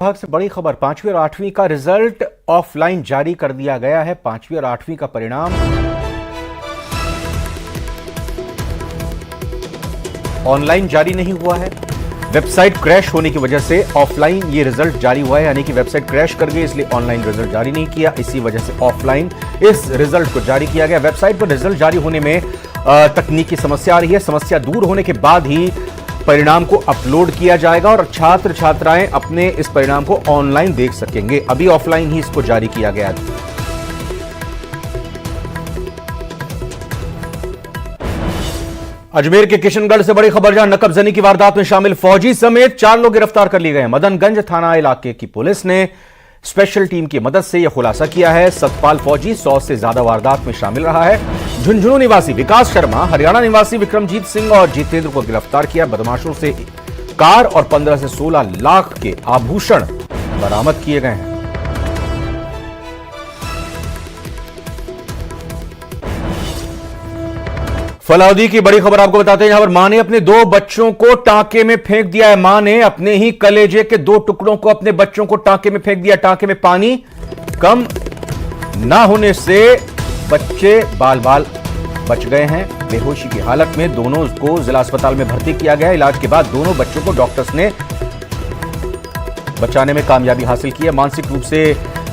विभाग से बड़ी खबर, 5वीं और 8वीं का रिजल्ट ऑफलाइन जारी कर दिया गया है। 5वीं और 8वीं का परिणाम ऑनलाइन जारी नहीं हुआ है। वेबसाइट क्रैश होने की वजह से ऑफलाइन ये रिजल्ट जारी हुआ है, यानी कि वेबसाइट क्रैश कर गई, इसलिए ऑनलाइन रिजल्ट जारी नहीं किया। इसी वजह से ऑफलाइन इस रिजल्ट को जारी किया गया। वेबसाइट पर रिजल्ट जारी होने में तकनीकी समस्या आ रही है। समस्या दूर होने के बाद ही परिणाम को अपलोड किया जाएगा और छात्र छात्राएं अपने इस परिणाम को ऑनलाइन देख सकेंगे। अभी ऑफलाइन ही इसको जारी किया गया है। अजमेर के किशनगढ़ से बड़ी खबर, जहां नकबजनी की वारदात में शामिल फौजी समेत 4 लोग गिरफ्तार कर लिए गए हैं। मदनगंज थाना इलाके की पुलिस ने स्पेशल टीम की मदद से यह खुलासा किया है। सतपाल फौजी 100 से ज्यादा वारदात में शामिल रहा है। झुंझुनू निवासी विकास शर्मा, हरियाणा निवासी विक्रमजीत सिंह और जितेंद्र को गिरफ्तार किया। बदमाशों से कार और 15 से 16 लाख के आभूषण बरामद किए गए हैं। फलौदी की बड़ी खबर आपको बताते हैं, यहां पर मां ने अपने 2 बच्चों को टांके में फेंक दिया है। मां ने अपने ही कलेजे के 2 टुकड़ों को अपने बच्चों को टांके में फेंक दिया। टांके में पानी कम ना होने से बच्चे बाल बाल बच गए हैं। बेहोशी की हालत में दोनों को जिला अस्पताल में भर्ती किया गया। इलाज के बाद दोनों बच्चों को डॉक्टर्स ने बचाने में कामयाबी हासिल की है। मानसिक रूप से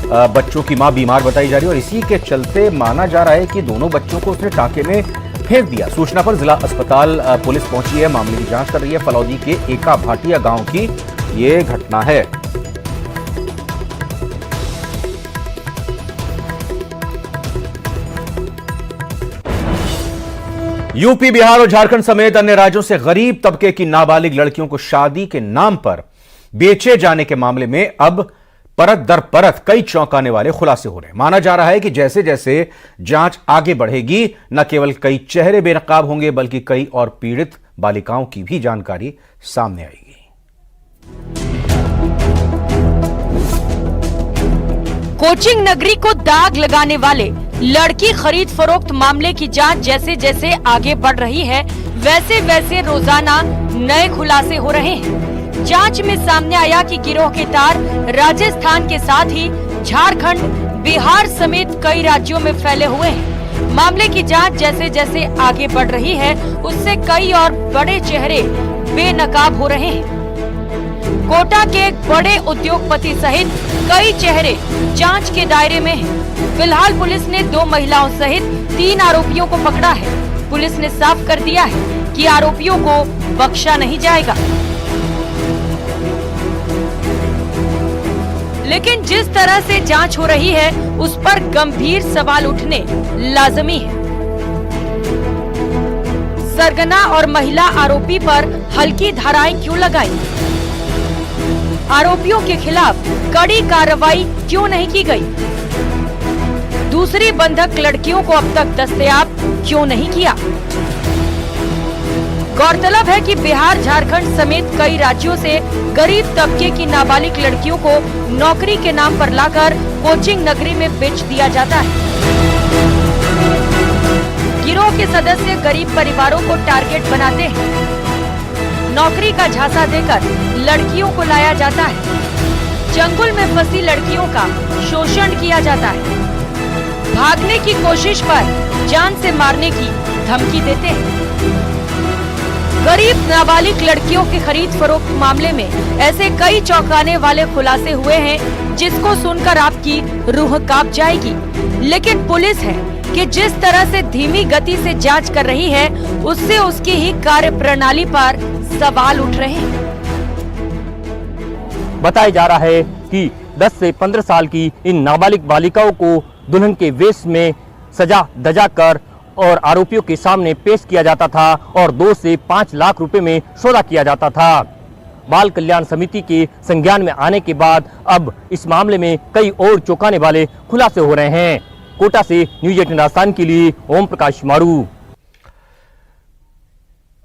बच्चों की मां बीमार बताई जा रही है और इसी के चलते माना जा रहा है कि दोनों बच्चों को उसने टांके में फेंक दिया। सूचना पर जिला अस्पताल पुलिस पहुंची है, मामले की जांच कर रही है। फलौदी के एका भाटिया गांव की यह घटना है। यूपी, बिहार और झारखंड समेत अन्य राज्यों से गरीब तबके की नाबालिग लड़कियों को शादी के नाम पर बेचे जाने के मामले में अब परत दर परत कई चौंकाने वाले खुलासे हो रहे हैं। माना जा रहा है कि जैसे जैसे जांच आगे बढ़ेगी, न केवल कई चेहरे बेनकाब होंगे बल्कि कई और पीड़ित बालिकाओं की भी जानकारी सामने आएगी। कोचिंग नगरी को दाग लगाने वाले लड़की खरीद फरोख्त मामले की जांच जैसे जैसे आगे बढ़ रही है, वैसे वैसे रोजाना नए खुलासे हो रहे हैं। जांच में सामने आया कि गिरोह के तार राजस्थान के साथ ही झारखंड, बिहार समेत कई राज्यों में फैले हुए हैं। मामले की जांच जैसे जैसे आगे बढ़ रही है, उससे कई और बड़े चेहरे बेनकाब हो रहे हैं। कोटा के एक बड़े उद्योगपति सहित कई चेहरे जांच के दायरे में हैं। फिलहाल पुलिस ने 2 महिलाओं सहित 3 आरोपियों को पकड़ा है। पुलिस ने साफ कर दिया है कि आरोपियों को बख्शा नहीं जाएगा। लेकिन जिस तरह से जांच हो रही है, उस पर गंभीर सवाल उठने लाजमी है। सरगना और महिला आरोपी पर हल्की धाराएं क्यों लगाई? आरोपियों के खिलाफ कड़ी कार्रवाई क्यों नहीं की गई? दूसरी बंधक लड़कियों को अब तक दस्तयाब क्यों नहीं किया? गौरतलब है कि बिहार, झारखंड समेत कई राज्यों से गरीब तबके की नाबालिग लड़कियों को नौकरी के नाम पर लाकर कोचिंग नगरी में बेच दिया जाता है। गिरोह के सदस्य गरीब परिवारों को टारगेट बनाते हैं। नौकरी का झांसा देकर लड़कियों को लाया जाता है। जंगल में फंसी लड़कियों का शोषण किया जाता है। भागने की कोशिश पर जान से मारने की धमकी देते हैं। गरीब नाबालिग लड़कियों के खरीद फरोख्त मामले में ऐसे कई चौंकाने वाले खुलासे हुए हैं, जिसको सुनकर आपकी रूह कांप जाएगी। लेकिन पुलिस है कि जिस तरह से धीमी गति से जांच कर रही है, उससे उसकी ही कार्य प्रणाली पर सवाल उठ रहे हैं। बताया जा रहा है कि 10 से 15 साल की इन नाबालिग बालिकाओं को दुल्हन के वेश में सजा धजा कर और आरोपियों के सामने पेश किया जाता था और 2 से 5 लाख रुपए में सौदा किया जाता था। बाल कल्याण समिति के संज्ञान में आने के बाद अब इस मामले में कई और चौंकाने वाले खुलासे हो रहे हैं। कोटा से न्यूज़ 18 राजस्थान के लिए ओम प्रकाश मारू।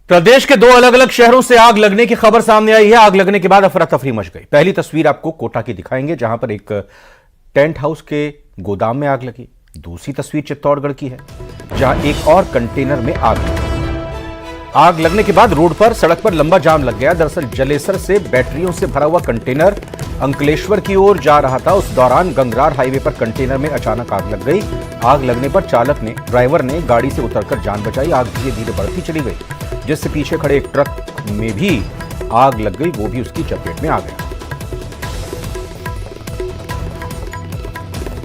प्रदेश के 2 अलग अलग शहरों से आग लगने की खबर सामने आई है। आग लगने के बाद अफरा तफरी मच गई। पहली तस्वीर आपको कोटा की दिखाएंगे, जहां पर एक टेंट हाउस के गोदाम में आग लगी। दूसरी तस्वीर चित्तौड़गढ़ की है, जहां एक और कंटेनर में आग लगी। आग लगने के बाद रोड पर सड़क पर लंबा जाम लग गया। दरअसल जलेसर से बैटरियों से भरा हुआ कंटेनर अंकलेश्वर की ओर जा रहा था। उस दौरान गंगरार हाईवे पर कंटेनर में अचानक आग लग गई। आग लगने पर ड्राइवर ने गाड़ी से उतरकर जान बचाई। आग धीरे धीरे बढ़ती चली गई, जिससे पीछे खड़े एक ट्रक में भी आग लग गई, वो भी उसकी चपेट में आ गया।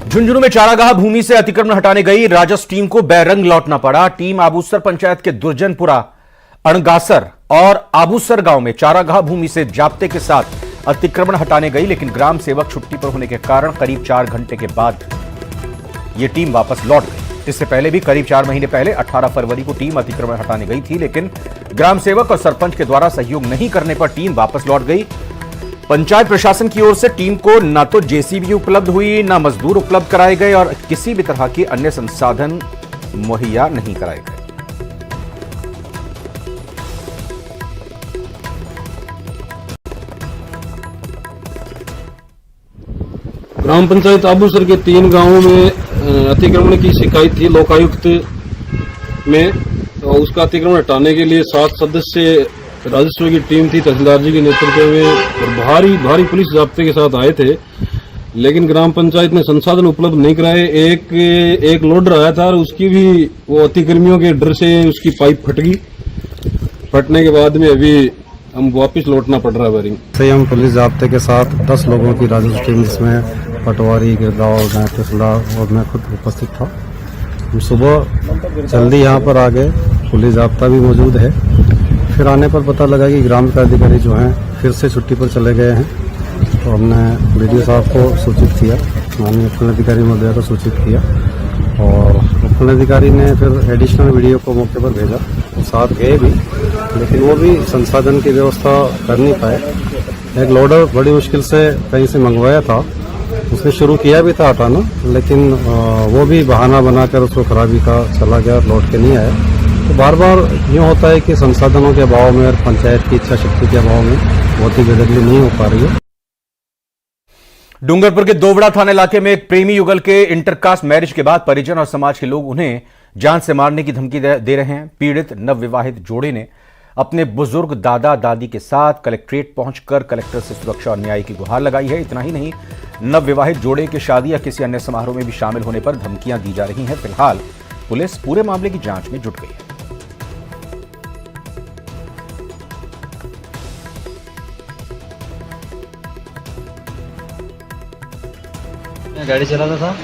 झुंझुनू में चारागाह भूमि से अतिक्रमण हटाने गई राजस्व टीम को बैरंग लौटना पड़ा। टीम आबूसर पंचायत के दुर्जनपुरा, अणगासर और आबूसर गांव में चारागाह भूमि से जाब्ते के साथ अतिक्रमण हटाने गई, लेकिन ग्राम सेवक छुट्टी पर होने के कारण करीब 4 घंटे के बाद यह टीम वापस लौट गई। इससे पहले भी करीब 4 महीने पहले 18 फरवरी को टीम अतिक्रमण हटाने गई थी, लेकिन ग्राम सेवक और सरपंच के द्वारा सहयोग नहीं करने पर टीम वापस लौट गई। पंचायत प्रशासन की ओर से टीम को न तो जेसीबी उपलब्ध हुई, न मजदूर उपलब्ध कराए गए और किसी भी तरह के अन्य संसाधन मुहैया नहीं कराए गए। ग्राम पंचायत आबूसर के 3 गांवों में अतिक्रमण की शिकायत थी लोकायुक्त में, तो उसका अतिक्रमण हटाने के लिए 7 सदस्य राजस्व की टीम थी, तहसीलदार जी के नेतृत्व में, और भारी पुलिस जाब्ते के साथ आए थे, लेकिन ग्राम पंचायत ने संसाधन उपलब्ध नहीं कराए। एक लोडर आया था और उसकी भी वो अतिक्रमियों के डर से उसकी पाइप फट गई। फटने के बाद में अभी हम वापस लौटना पड़ रहा है बैरिंग। सही, हम पुलिस जाब्ते के साथ 10 लोगों की राजस्व टीम, जिसमें पटवारी, गिरगांव, मैं तहसीलदार और मैं खुद उपस्थित था। हम सुबह जल्दी यहाँ पर आ गए, पुलिस जाब्ता भी मौजूद है। फिर आने पर पता लगा कि ग्राम के अधिकारी जो हैं फिर से छुट्टी पर चले गए हैं, तो हमने बीडीओ साहब को सूचित किया, माननीय उपखंड अधिकारी महोदय को सूचित किया और उपखंड अधिकारी ने फिर एडिशनल वीडियो को मौके पर भेजा। वो साथ गए भी, लेकिन वो भी संसाधन की व्यवस्था कर नहीं पाए। एक लोडर बड़ी मुश्किल से कहीं से मंगवाया था, उसने शुरू किया भी था हटाना, लेकिन वो भी बहाना बनाकर उसको खराबी का चला गया, लौट के नहीं आया। तो बार बार यूँ होता है कि संसाधनों के अभाव में और पंचायत की इच्छा शक्ति के अभाव में बहुत ही बेदखली नहीं हो पा रही है। डूंगरपुर के दोवड़ा थाना इलाके में एक प्रेमी युगल के इंटरकास्ट मैरिज के बाद परिजन और समाज के लोग उन्हें जान से मारने की धमकी दे रहे हैं। पीड़ित नवविवाहित जोड़े ने अपने बुजुर्ग दादा दादी के साथ कलेक्ट्रेट पहुंचकर कलेक्टर से सुरक्षा और न्याय की गुहार लगाई है। इतना ही नहीं, नवविवाहित जोड़े की शादी या किसी अन्य समारोह में भी शामिल होने पर धमकियां दी जा रही हैं। फिलहाल पुलिस पूरे मामले की जांच में जुट गई है। मैं गाड़ी चलाता था,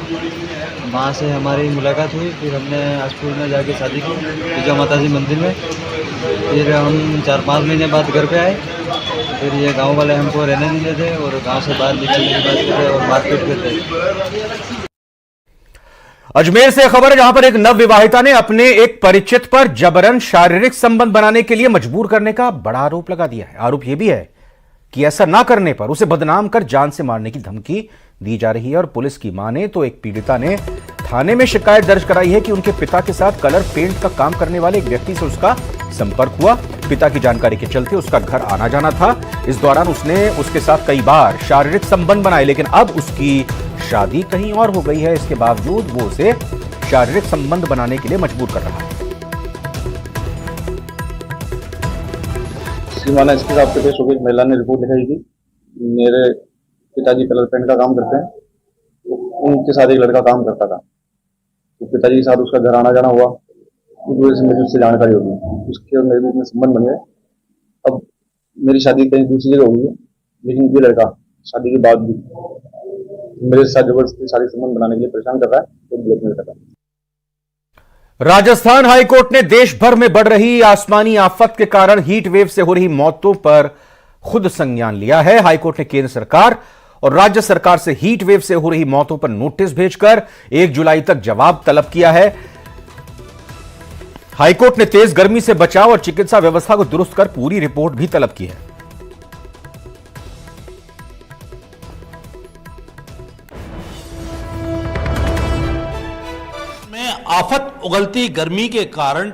वहाँ से हमारी मुलाकात हुई। फिर हमने आजपुर में जाके शादी की पूजा माता जी मंदिर में। फिर हम 4-5 महीने बाद घर पे आए। फिर ये गांव वाले हमको रहने नहीं देते और गांव से बाहर निकलने की बात करते और मारपीट करते। अजमेर से खबर है, जहां पर एक नवविवाहिता ने अपने एक परिचित पर जबरन शारीरिक संबंध बनाने के लिए मजबूर करने का बड़ा आरोप लगा दिया है। आरोप यह भी है कि ऐसा ना करने पर उसे बदनाम कर जान से मारने की धमकी दी जा रही है। और पुलिस की माने तो एक पीड़िता ने थाने में शिकायत दर्ज कराई है कि उनके पिता के साथ कलर पेंट का काम करने वाले एक व्यक्ति से उसका संपर्क हुआ। पिता की जानकारी के चलते उसका घर आना जाना था। इस दौरान उसने उसके साथ कई बार शारीरिक संबंध बनाए, लेकिन अब उसकी शादी कहीं और हो गई है। इसके बावजूद वो उसे शारीरिक संबंध बनाने के लिए मजबूर कर रहा है। सीमाना इसके हिसाब से पेश हो गई। महिला ने रिपोर्ट लिखाई कि मेरे पिताजी कलर पेंट का काम करते हैं, तो उनके साथ एक लड़का काम करता था, तो पिताजी के साथ उसका घर आना जाना हुआ। उस वजह से मुझे उससे जानकारी होगी, उसके और मेरे बीच में संबंध बन गए। अब मेरी शादी कहीं दूसरी जगह हुई है, लेकिन ये लड़का शादी के बाद भी मेरे साथ जबरदस्ती शादी संबंध बनाने के लिए परेशान कर रहा है, तो ब्लैकमेल कर रहा है। राजस्थान हाईकोर्ट ने देश भर में बढ़ रही आसमानी आफत के कारण हीट वेव से हो रही मौतों पर खुद संज्ञान लिया है। हाईकोर्ट ने केंद्र सरकार और राज्य सरकार से हीट वेव से हो रही मौतों पर नोटिस भेजकर 1 जुलाई तक जवाब तलब किया है। हाईकोर्ट ने तेज गर्मी से बचाव और चिकित्सा व्यवस्था को दुरुस्त कर पूरी रिपोर्ट भी तलब की है। में आफत उगलती गर्मी के कारण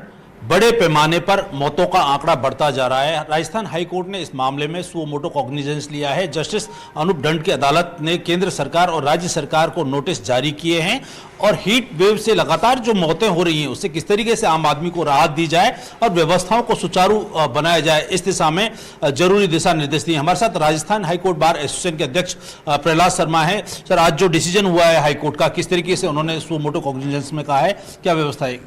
बड़े पैमाने पर मौतों का आंकड़ा बढ़ता जा रहा है। राजस्थान हाईकोर्ट ने इस मामले में सुओ मोटो कॉग्निजेंस लिया है। जस्टिस अनूप दंड की अदालत ने केंद्र सरकार और राज्य सरकार को नोटिस जारी किए हैं और हीट वेव से लगातार जो मौतें हो रही हैं उससे किस तरीके से आम आदमी को राहत दी जाए और व्यवस्थाओं को सुचारू बनाया जाए, इस दिशा में जरूरी दिशा निर्देश दिए। हमारे साथ राजस्थान हाईकोर्ट बार एसोसिएशन के अध्यक्ष प्रहलाद शर्मा है। सर, आज जो डिसीजन हुआ है हाईकोर्ट का, किस तरीके से उन्होंने सुओ मोटो कॉग्निजेंस में कहा है, क्या व्यवस्था है?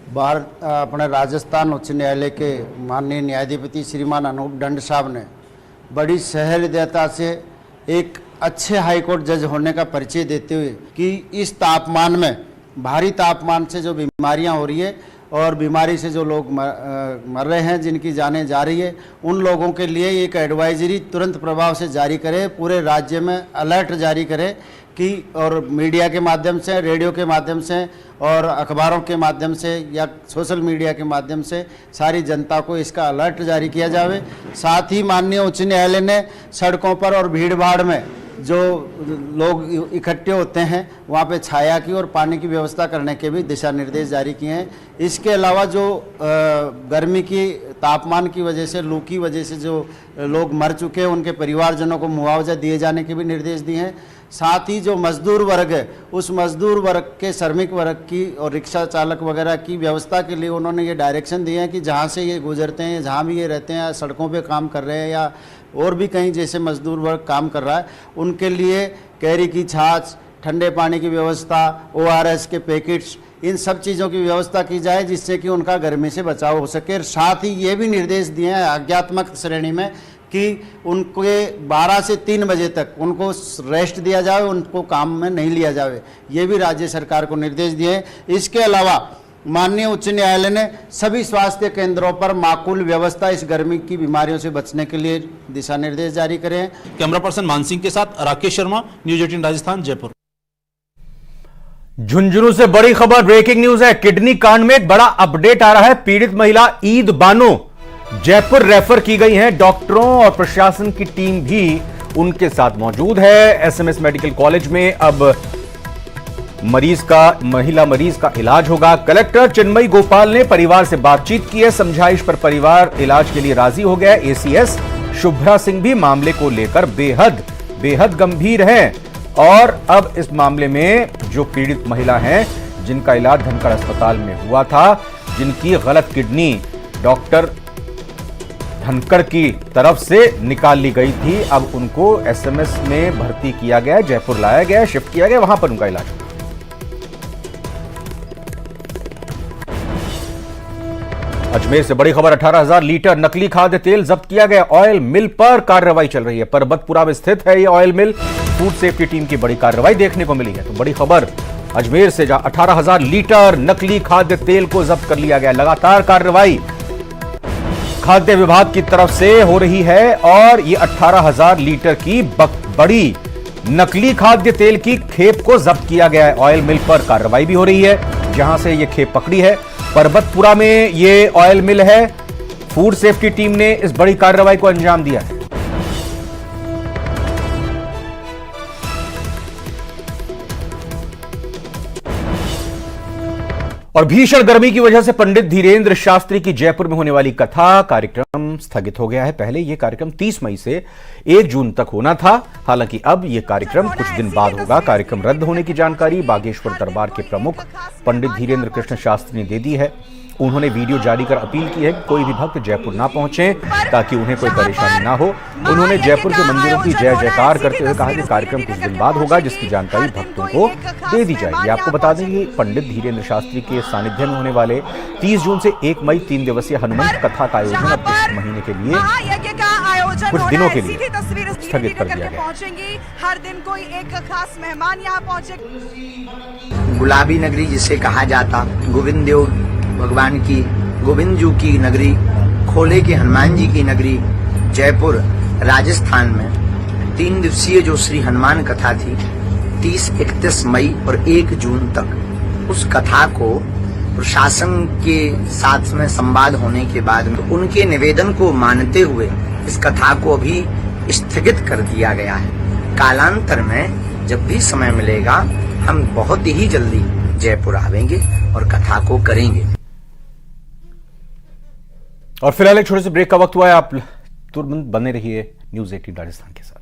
बाहर अपने राजस्थान उच्च न्यायालय के माननीय न्यायाधिपति श्रीमान अनूप दंड साहब ने बड़ी सहृदयता से एक अच्छे हाईकोर्ट जज होने का परिचय देते हुए कि इस तापमान में, भारी तापमान से जो बीमारियां हो रही है और बीमारी से जो लोग मर रहे हैं, जिनकी जानें जा रही है, उन लोगों के लिए एक एडवाइजरी तुरंत प्रभाव से जारी करे, पूरे राज्य में अलर्ट जारी करे कि, और मीडिया के माध्यम से, रेडियो के माध्यम से और अखबारों के माध्यम से या सोशल मीडिया के माध्यम से सारी जनता को इसका अलर्ट जारी किया जावे। साथ ही माननीय उच्च न्यायालय ने सड़कों पर और भीड़ भाड़ में जो लोग इकट्ठे होते हैं वहाँ पे छाया की और पानी की व्यवस्था करने के भी दिशा निर्देश जारी किए हैं। इसके अलावा जो गर्मी की तापमान की वजह से, लू की वजह से जो लोग मर चुके हैं उनके परिवारजनों को मुआवजा दिए जाने के भी निर्देश दिए हैं। साथ ही जो मजदूर वर्ग है, उस मजदूर वर्ग के, श्रमिक वर्ग की और रिक्शा चालक वगैरह की व्यवस्था के लिए उन्होंने ये डायरेक्शन दिए हैं कि जहाँ से ये गुजरते हैं, जहाँ भी ये रहते हैं, सड़कों पे काम कर रहे हैं या और भी कहीं जैसे मजदूर वर्ग काम कर रहा है, उनके लिए कैरी की छाछ, ठंडे पानी की व्यवस्था, ORS के पैकेट्स, इन सब चीज़ों की व्यवस्था की जाए जिससे कि उनका गर्मी से बचाव हो सके। साथ ही ये भी निर्देश दिए हैं आज्ञात्मक श्रेणी में कि उनके 12 से 3 बजे तक उनको रेस्ट दिया जाए, उनको काम में नहीं लिया जाए, ये भी राज्य सरकार को निर्देश दिए हैं। इसके अलावा माननीय उच्च न्यायालय ने सभी स्वास्थ्य केंद्रों पर माकूल व्यवस्था इस गर्मी की बीमारियों से बचने के लिए दिशा निर्देश जारी करे हैं। कैमरा पर्सन मान सिंह के साथ राकेश शर्मा, न्यूज 18 राजस्थान, जयपुर। झुंझुनू से बड़ी खबर, ब्रेकिंग न्यूज है। किडनी कांड में एक बड़ा अपडेट आ रहा है। पीड़ित महिला ईद बानो जयपुर रेफर की गई हैं। डॉक्टरों और प्रशासन की टीम भी उनके साथ मौजूद है। SMS मेडिकल कॉलेज में अब महिला मरीज का इलाज होगा। कलेक्टर चिन्मयी गोपाल ने परिवार से बातचीत की है। समझाइश पर परिवार इलाज के लिए राजी हो गया। ACS शुभ्रा सिंह भी मामले को लेकर बेहद गंभीर हैं और अब इस मामले में जो पीड़ित महिला हैं, जिनका इलाज धनखड़ अस्पताल में हुआ था, जिनकी गलत किडनी डॉक्टर धनखड़ की तरफ से निकाल ली गई थी, अब उनको SMS में भर्ती किया गया, जयपुर लाया गया, शिफ्ट किया गया, वहां पर उनका इलाज। अजमेर से बड़ी खबर, 18,000 लीटर नकली खाद्य तेल जब्त किया गया। ऑयल मिल पर कार्रवाई चल रही है। परबतपुरा में स्थित है ये ऑयल मिल। फूड सेफ्टी टीम की बड़ी कार्रवाई देखने को मिली है। तो बड़ी खबर अजमेर से, जहां 18,000 लीटर नकली खाद्य तेल को जब्त कर लिया गया। लगातार कार्रवाई खाद्य विभाग की तरफ से हो रही है और ये 18,000 लीटर की बड़ी नकली खाद्य तेल की खेप को जब्त किया गया है। ऑयल मिल पर कार्रवाई भी हो रही है जहां से ये खेप पकड़ी है। परबतपुरा में ये ऑयल मिल है। फूड सेफ्टी टीम ने इस बड़ी कार्रवाई को अंजाम दिया है। और भीषण गर्मी की वजह से पंडित धीरेन्द्र शास्त्री की जयपुर में होने वाली कथा कार्यक्रम स्थगित हो गया है। पहले यह कार्यक्रम 30 मई से 1 जून तक होना था। हालांकि अब यह कार्यक्रम कुछ दिन बाद होगा। कार्यक्रम रद्द होने की जानकारी बागेश्वर दरबार के प्रमुख पंडित धीरेन्द्र कृष्ण शास्त्री ने दे दी है। उन्होंने वीडियो जारी कर अपील की है कि कोई भी भक्त जयपुर ना पहुंचे ताकि उन्हें कोई परेशानी ना हो। उन्होंने जयपुर के मंदिरों की जय जयकार करते हुए कहा कि कार्यक्रम कुछ दिन बाद होगा, जिसकी जानकारी भक्तों को दे दी जाएगी। आपको बता दें कि पंडित धीरेन्द्र शास्त्री के सानिध्य में होने वाले 30 जून से 1 मई 3 दिवसीय हनुमंत कथा का आयोजन अब इस महीने के लिए कुछ दिनों के लिए स्थगित कर दिया गया। हर दिन कोई एक खास मेहमान यहाँ पहुँचे। गुलाबी नगरी जिसे कहा जाता, गोविंद देव भगवान की, गोविंद जू की नगरी, खोले के हनुमान जी की नगरी जयपुर राजस्थान में 3 दिवसीय जो श्री हनुमान कथा थी, 30, 31 मई और 1 जून तक, उस कथा को प्रशासन के साथ में संवाद होने के बाद में उनके निवेदन को मानते हुए इस कथा को अभी स्थगित कर दिया गया है। कालांतर में जब भी समय मिलेगा हम बहुत ही जल्दी जयपुर आवेंगे और कथा को करेंगे। और फिलहाल एक छोटे से ब्रेक का वक्त हुआ है। आप तुरंत बने रहिए न्यूज़ 18 राजस्थान के साथ।